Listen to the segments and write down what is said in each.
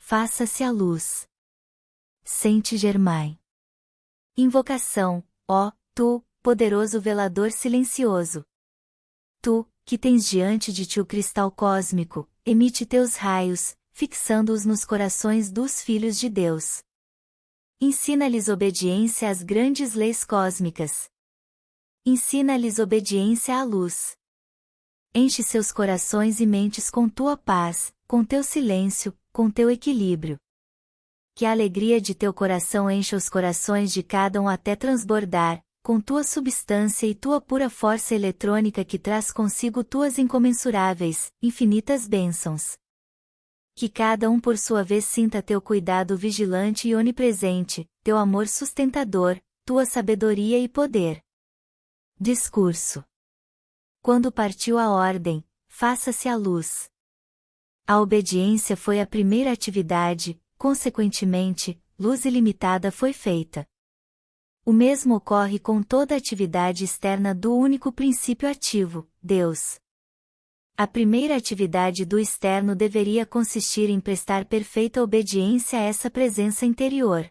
faça-se a luz. Saint-Germain. Invocação, ó, tu, poderoso velador silencioso. Tu, que tens diante de ti o cristal cósmico, emite teus raios, fixando-os nos corações dos filhos de Deus. Ensina-lhes obediência às grandes leis cósmicas. Ensina-lhes obediência à luz. Enche seus corações e mentes com tua paz, com teu silêncio, com teu equilíbrio. Que a alegria de teu coração encha os corações de cada um até transbordar, com tua substância e tua pura força eletrônica que traz consigo tuas incomensuráveis, infinitas bênçãos. Que cada um por sua vez sinta teu cuidado vigilante e onipresente, teu amor sustentador, tua sabedoria e poder. Discurso. Quando partiu a ordem, faça-se a luz. A obediência foi a primeira atividade, consequentemente, luz ilimitada foi feita. O mesmo ocorre com toda atividade externa do único princípio ativo, Deus. A primeira atividade do externo deveria consistir em prestar perfeita obediência a essa presença interior.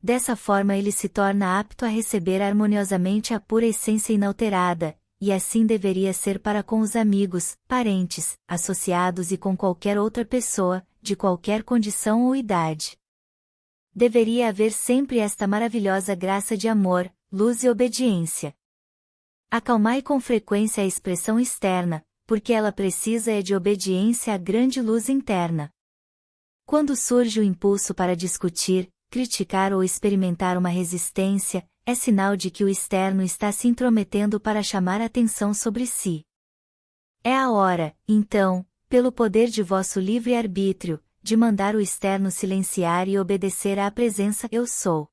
Dessa forma ele se torna apto a receber harmoniosamente a pura essência inalterada, e assim deveria ser para com os amigos, parentes, associados e com qualquer outra pessoa, de qualquer condição ou idade. Deveria haver sempre esta maravilhosa graça de amor, luz e obediência. Acalmai com frequência a expressão externa, porque ela precisa de obediência à grande luz interna. Quando surge o impulso para discutir, criticar ou experimentar uma resistência, é sinal de que o externo está se intrometendo para chamar a atenção sobre si. É a hora, então, pelo poder de vosso livre-arbítrio, de mandar o externo silenciar e obedecer à presença Eu Sou.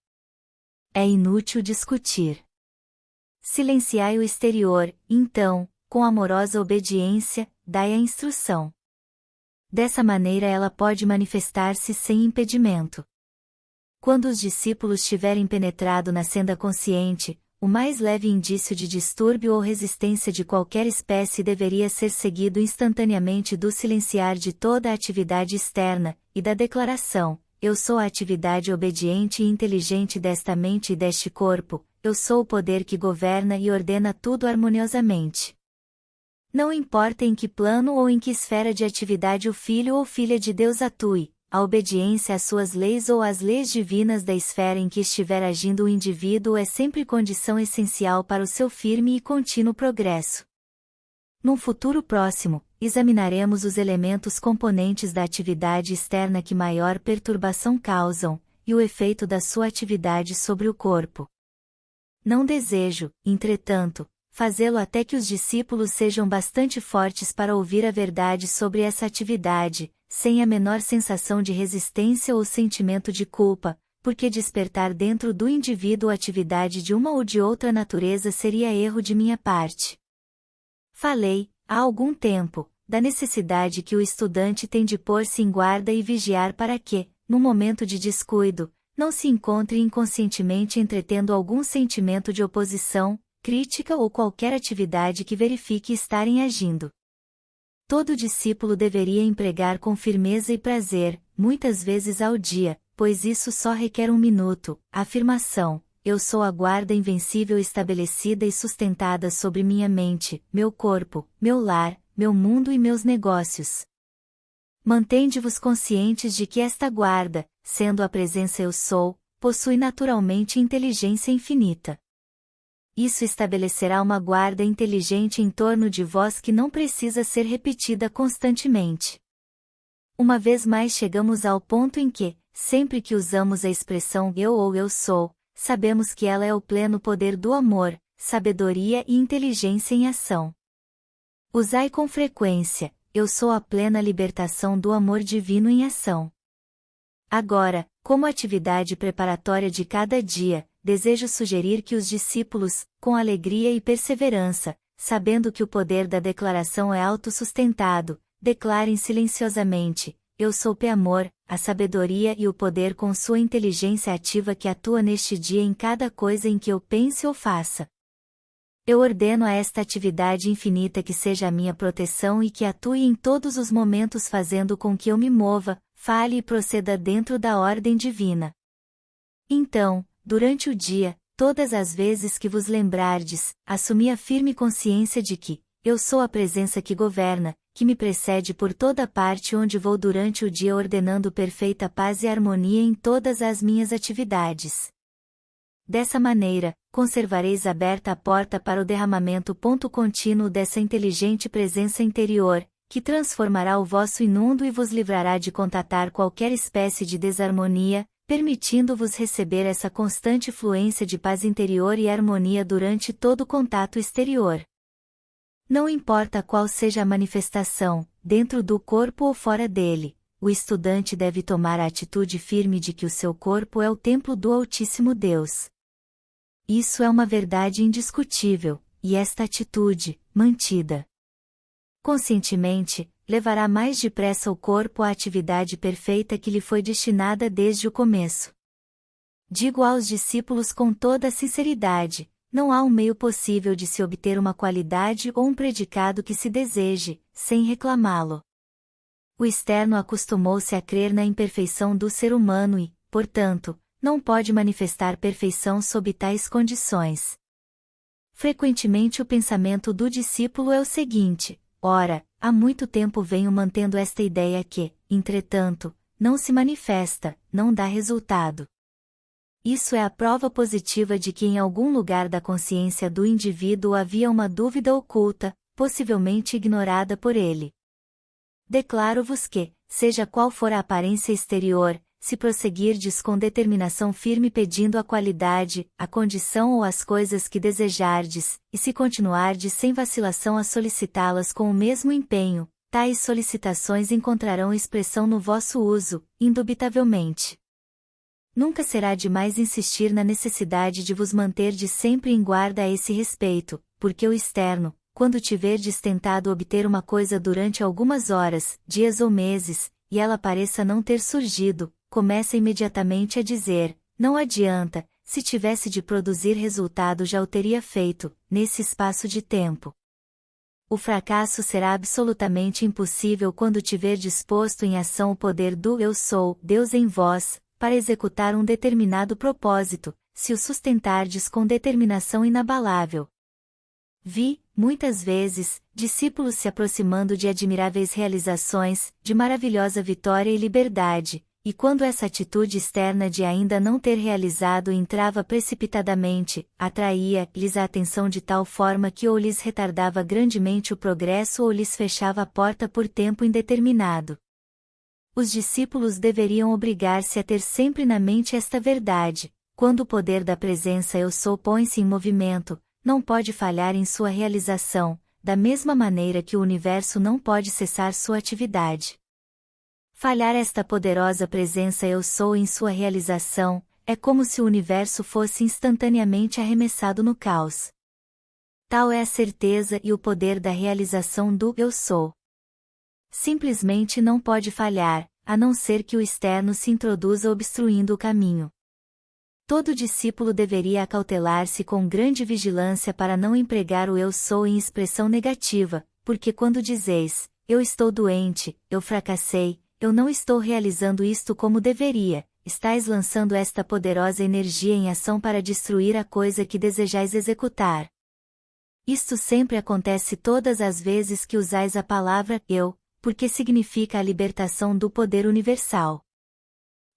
É inútil discutir. Silenciai o exterior, então, com amorosa obediência, dai a instrução. Dessa maneira ela pode manifestar-se sem impedimento. Quando os discípulos tiverem penetrado na senda consciente, o mais leve indício de distúrbio ou resistência de qualquer espécie deveria ser seguido instantaneamente do silenciar de toda a atividade externa, e da declaração, Eu sou a atividade obediente e inteligente desta mente e deste corpo, eu sou o poder que governa e ordena tudo harmoniosamente. Não importa em que plano ou em que esfera de atividade o filho ou filha de Deus atue, a obediência às suas leis ou às leis divinas da esfera em que estiver agindo o indivíduo é sempre condição essencial para o seu firme e contínuo progresso. Num futuro próximo, examinaremos os elementos componentes da atividade externa que maior perturbação causam, e o efeito da sua atividade sobre o corpo. Não desejo, entretanto, fazê-lo até que os discípulos sejam bastante fortes para ouvir a verdade sobre essa atividade, sem a menor sensação de resistência ou sentimento de culpa, porque despertar dentro do indivíduo atividade de uma ou de outra natureza seria erro de minha parte. Falei, há algum tempo, da necessidade que o estudante tem de pôr-se em guarda e vigiar para que, no momento de descuido, não se encontre inconscientemente entretendo algum sentimento de oposição, crítica ou qualquer atividade que verifique estarem agindo. Todo discípulo deveria empregar com firmeza e prazer, muitas vezes ao dia, pois isso só requer 1 minuto, a afirmação, eu sou a guarda invencível estabelecida e sustentada sobre minha mente, meu corpo, meu lar, meu mundo e meus negócios. Mantende-vos conscientes de que esta guarda, sendo a presença Eu Sou, possui naturalmente inteligência infinita. Isso estabelecerá uma guarda inteligente em torno de vós que não precisa ser repetida constantemente. Uma vez mais chegamos ao ponto em que, sempre que usamos a expressão eu ou eu sou, sabemos que ela é o pleno poder do amor, sabedoria e inteligência em ação. Usai com frequência, eu sou a plena libertação do amor divino em ação. Agora, como atividade preparatória de cada dia, desejo sugerir que os discípulos, com alegria e perseverança, sabendo que o poder da declaração é autossustentado, declarem silenciosamente, eu sou P-Amor, a sabedoria e o poder com sua inteligência ativa que atua neste dia em cada coisa em que eu pense ou faça. Eu ordeno a esta atividade infinita que seja a minha proteção e que atue em todos os momentos fazendo com que eu me mova, fale e proceda dentro da ordem divina. Então, durante o dia, todas as vezes que vos lembrardes, assumi a firme consciência de que, eu sou a presença que governa, que me precede por toda parte onde vou durante o dia ordenando perfeita paz e harmonia em todas as minhas atividades. Dessa maneira, conservareis aberta a porta para o derramamento contínuo dessa inteligente presença interior, que transformará o vosso inundo e vos livrará de contatar qualquer espécie de desarmonia, permitindo-vos receber essa constante fluência de paz interior e harmonia durante todo o contato exterior. Não importa qual seja a manifestação, dentro do corpo ou fora dele, o estudante deve tomar a atitude firme de que o seu corpo é o templo do Altíssimo Deus. Isso é uma verdade indiscutível, e esta atitude, mantida conscientemente, levará mais depressa o corpo à atividade perfeita que lhe foi destinada desde o começo. Digo aos discípulos com toda a sinceridade, não há um meio possível de se obter uma qualidade ou um predicado que se deseje, sem reclamá-lo. O externo acostumou-se a crer na imperfeição do ser humano e, portanto, não pode manifestar perfeição sob tais condições. Frequentemente o pensamento do discípulo é o seguinte: ora, há muito tempo venho mantendo esta ideia que, entretanto, não se manifesta, não dá resultado. Isso é a prova positiva de que em algum lugar da consciência do indivíduo havia uma dúvida oculta, possivelmente ignorada por ele. Declaro-vos que, seja qual for a aparência exterior, se prosseguirdes com determinação firme pedindo a qualidade, a condição ou as coisas que desejardes, e se continuardes sem vacilação a solicitá-las com o mesmo empenho, tais solicitações encontrarão expressão no vosso uso, indubitavelmente. Nunca será demais insistir na necessidade de vos manterdes sempre em guarda a esse respeito, porque o externo, quando tiverdes tentado obter uma coisa durante algumas horas, dias ou meses, e ela pareça não ter surgido, começa imediatamente a dizer: não adianta, se tivesse de produzir resultado já o teria feito, nesse espaço de tempo. O fracasso será absolutamente impossível quando tiver disposto em ação o poder do Eu Sou, Deus em vós, para executar um determinado propósito, se o sustentardes com determinação inabalável. Vi, muitas vezes, discípulos se aproximando de admiráveis realizações, de maravilhosa vitória e liberdade, e quando essa atitude externa de ainda não ter realizado entrava precipitadamente, atraía-lhes a atenção de tal forma que ou lhes retardava grandemente o progresso ou lhes fechava a porta por tempo indeterminado. Os discípulos deveriam obrigar-se a ter sempre na mente esta verdade: quando o poder da presença Eu Sou põe-se em movimento, não pode falhar em sua realização, da mesma maneira que o universo não pode cessar sua atividade. Falhar esta poderosa presença Eu Sou em sua realização, é como se o universo fosse instantaneamente arremessado no caos. Tal é a certeza e o poder da realização do Eu Sou. Simplesmente não pode falhar, a não ser que o externo se introduza obstruindo o caminho. Todo discípulo deveria acautelar-se com grande vigilância para não empregar o Eu Sou em expressão negativa, porque quando dizeis: eu estou doente, eu fracassei, eu não estou realizando isto como deveria, estais lançando esta poderosa energia em ação para destruir a coisa que desejais executar. Isto sempre acontece todas as vezes que usais a palavra Eu, porque significa a libertação do poder universal.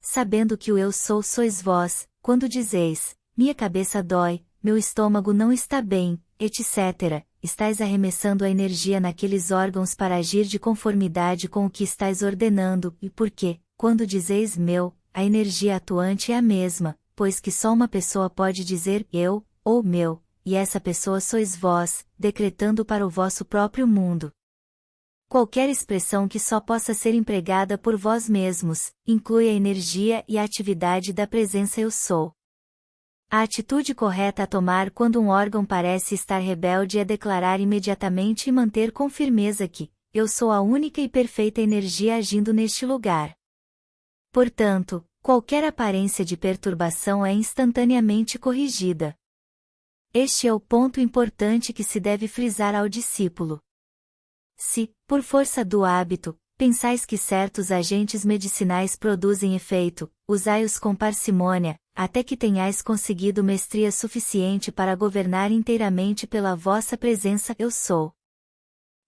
Sabendo que o Eu Sou sois vós, quando dizeis: minha cabeça dói, meu estômago não está bem, etc., estais arremessando a energia naqueles órgãos para agir de conformidade com o que estais ordenando, e porque, quando dizeis meu, a energia atuante é a mesma, pois que só uma pessoa pode dizer eu, ou meu, e essa pessoa sois vós, decretando para o vosso próprio mundo. Qualquer expressão que só possa ser empregada por vós mesmos, inclui a energia e a atividade da presença Eu Sou. A atitude correta a tomar quando um órgão parece estar rebelde é declarar imediatamente e manter com firmeza que eu sou a única e perfeita energia agindo neste lugar. Portanto, qualquer aparência de perturbação é instantaneamente corrigida. Este é o ponto importante que se deve frisar ao discípulo. Se, por força do hábito, pensais que certos agentes medicinais produzem efeito, usai-os com parcimônia, até que tenhais conseguido mestria suficiente para governar inteiramente pela vossa presença Eu Sou.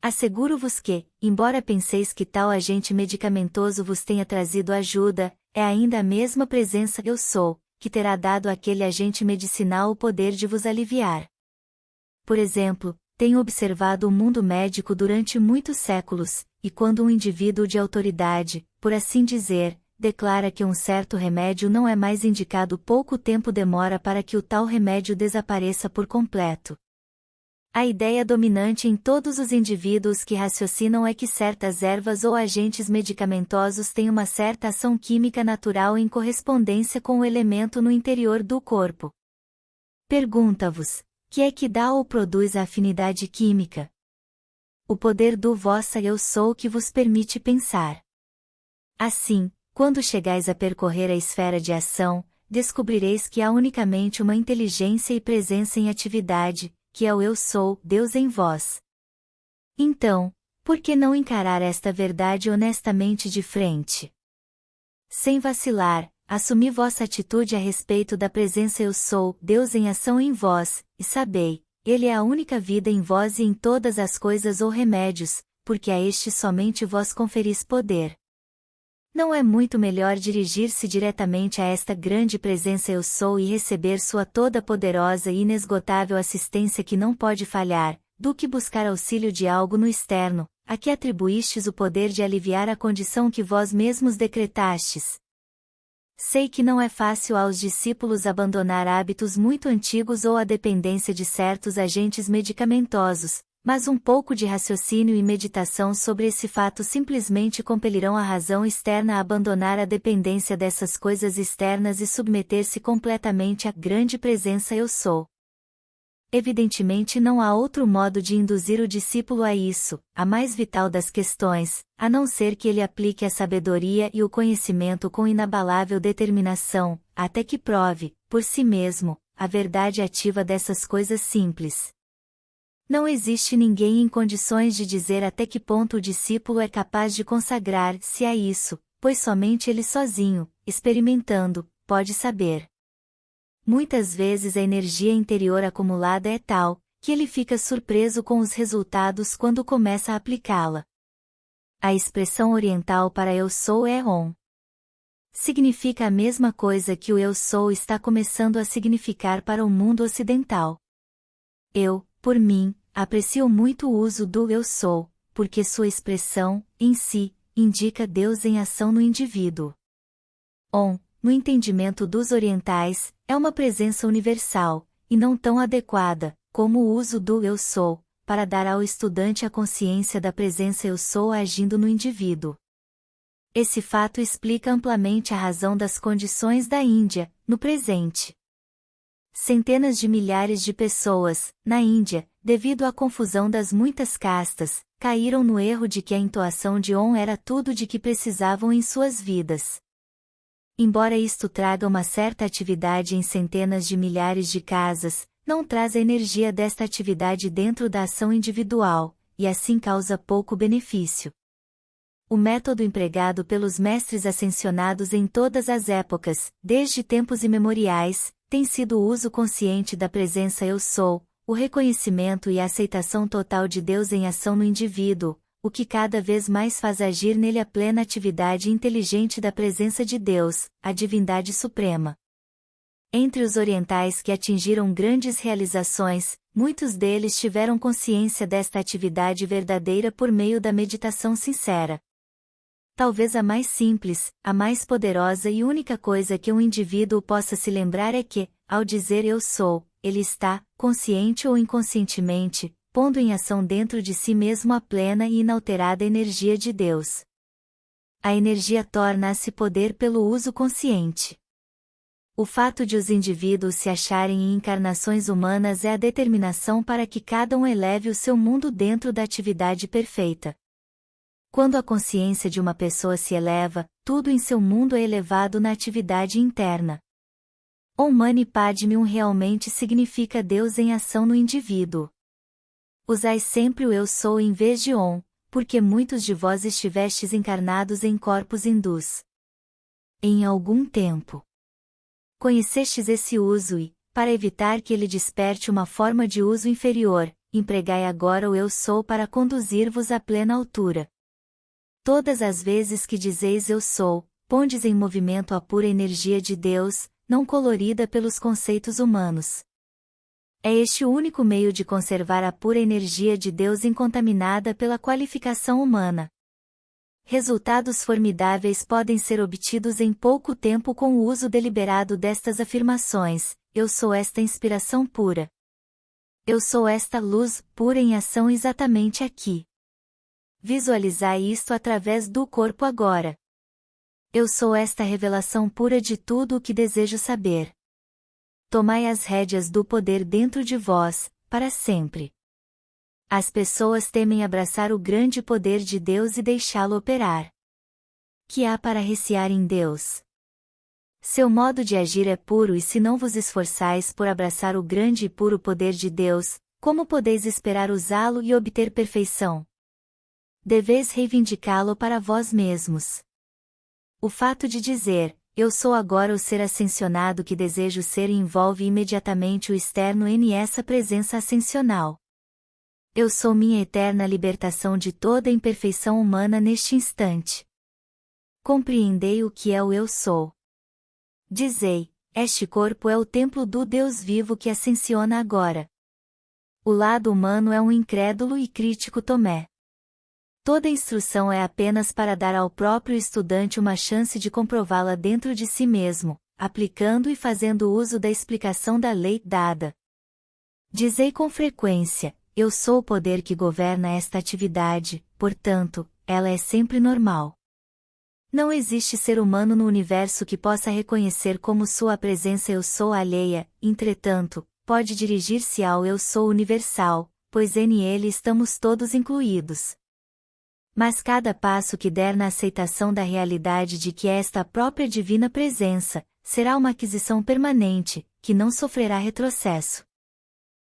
Asseguro-vos que, embora penseis que tal agente medicamentoso vos tenha trazido ajuda, é ainda a mesma presença Eu Sou, que terá dado àquele agente medicinal o poder de vos aliviar. Por exemplo, tenho observado o mundo médico durante muitos séculos, e quando um indivíduo de autoridade, por assim dizer, declara que um certo remédio não é mais indicado, pouco tempo demora para que o tal remédio desapareça por completo. A ideia dominante em todos os indivíduos que raciocinam é que certas ervas ou agentes medicamentosos têm uma certa ação química natural em correspondência com o elemento no interior do corpo. Pergunta-vos: que é que dá ou produz a afinidade química? O poder do vossa Eu Sou que vos permite pensar. Assim, quando chegais a percorrer a esfera de ação, descobrireis que há unicamente uma inteligência e presença em atividade, que é o Eu Sou, Deus em vós. Então, por que não encarar esta verdade honestamente de frente? Sem vacilar, assumi vossa atitude a respeito da presença Eu Sou, Deus em ação em vós, e sabei, Ele é a única vida em vós e em todas as coisas ou remédios, porque a este somente vós conferis poder. Não é muito melhor dirigir-se diretamente a esta grande presença Eu Sou e receber sua toda poderosa e inesgotável assistência que não pode falhar, do que buscar auxílio de algo no externo, a que atribuístes o poder de aliviar a condição que vós mesmos decretastes? Sei que não é fácil aos discípulos abandonar hábitos muito antigos ou a dependência de certos agentes medicamentosos, mas um pouco de raciocínio e meditação sobre esse fato simplesmente compelirão a razão externa a abandonar a dependência dessas coisas externas e submeter-se completamente à grande presença Eu Sou. Evidentemente não há outro modo de induzir o discípulo a isso, a mais vital das questões, a não ser que ele aplique a sabedoria e o conhecimento com inabalável determinação, até que prove, por si mesmo, a verdade ativa dessas coisas simples. Não existe ninguém em condições de dizer até que ponto o discípulo é capaz de consagrar-se a isso, pois somente ele sozinho, experimentando, pode saber. Muitas vezes a energia interior acumulada é tal, que ele fica surpreso com os resultados quando começa a aplicá-la. A expressão oriental para Eu Sou é On. Significa a mesma coisa que o Eu Sou está começando a significar para o mundo ocidental. Eu, por mim, aprecio muito o uso do Eu Sou, porque sua expressão, em si, indica Deus em ação no indivíduo. On, no entendimento dos orientais, é uma presença universal, e não tão adequada, como o uso do Eu Sou, para dar ao estudante a consciência da presença Eu Sou agindo no indivíduo. Esse fato explica amplamente a razão das condições da Índia, no presente. Centenas de milhares de pessoas, na Índia, devido à confusão das muitas castas, caíram no erro de que a entoação de Om era tudo de que precisavam em suas vidas. Embora isto traga uma certa atividade em centenas de milhares de casas, não traz a energia desta atividade dentro da ação individual, e assim causa pouco benefício. O método empregado pelos mestres ascensionados em todas as épocas, desde tempos imemoriais, tem sido o uso consciente da presença Eu Sou, o reconhecimento e a aceitação total de Deus em ação no indivíduo, o que cada vez mais faz agir nele a plena atividade inteligente da presença de Deus, a divindade suprema. Entre os orientais que atingiram grandes realizações, muitos deles tiveram consciência desta atividade verdadeira por meio da meditação sincera. Talvez a mais simples, a mais poderosa e única coisa que um indivíduo possa se lembrar é que, ao dizer Eu Sou, ele está, consciente ou inconscientemente, pondo em ação dentro de si mesmo a plena e inalterada energia de Deus. A energia torna-se poder pelo uso consciente. O fato de os indivíduos se acharem em encarnações humanas é a determinação para que cada um eleve o seu mundo dentro da atividade perfeita. Quando a consciência de uma pessoa se eleva, tudo em seu mundo é elevado na atividade interna. Om Mani Padme Hum realmente significa Deus em ação no indivíduo. Usai sempre o Eu Sou em vez de Om, porque muitos de vós estivestes encarnados em corpos hindus. Em algum tempo conhecestes esse uso e, para evitar que ele desperte uma forma de uso inferior, empregai agora o Eu Sou para conduzir-vos à plena altura. Todas as vezes que dizeis Eu Sou, pondes em movimento a pura energia de Deus, não colorida pelos conceitos humanos. É este o único meio de conservar a pura energia de Deus incontaminada pela qualificação humana. Resultados formidáveis podem ser obtidos em pouco tempo com o uso deliberado destas afirmações: Eu sou esta inspiração pura. Eu sou esta luz pura em ação exatamente aqui. Visualizai isto através do corpo agora. Eu sou esta revelação pura de tudo o que desejo saber. Tomai as rédeas do poder dentro de vós, para sempre. As pessoas temem abraçar o grande poder de Deus e deixá-lo operar. Que há para recear em Deus? Seu modo de agir é puro e se não vos esforçais por abraçar o grande e puro poder de Deus, como podeis esperar usá-lo e obter perfeição? Deveis reivindicá-lo para vós mesmos. O fato de dizer, eu sou agora o ser ascensionado que desejo ser envolve imediatamente o externo em essa presença ascensional. Eu sou minha eterna libertação de toda imperfeição humana neste instante. Compreendei o que é o Eu Sou. Dizei, este corpo é o templo do Deus vivo que ascensiona agora. O lado humano é um incrédulo e crítico Tomé. Toda instrução é apenas para dar ao próprio estudante uma chance de comprová-la dentro de si mesmo, aplicando e fazendo uso da explicação da lei dada. Dizei com frequência, eu sou o poder que governa esta atividade, portanto, ela é sempre normal. Não existe ser humano no universo que possa reconhecer como sua presença eu sou alheia, entretanto, pode dirigir-se ao eu sou universal, pois nele estamos todos incluídos. Mas cada passo que der na aceitação da realidade de que esta própria divina presença, será uma aquisição permanente, que não sofrerá retrocesso.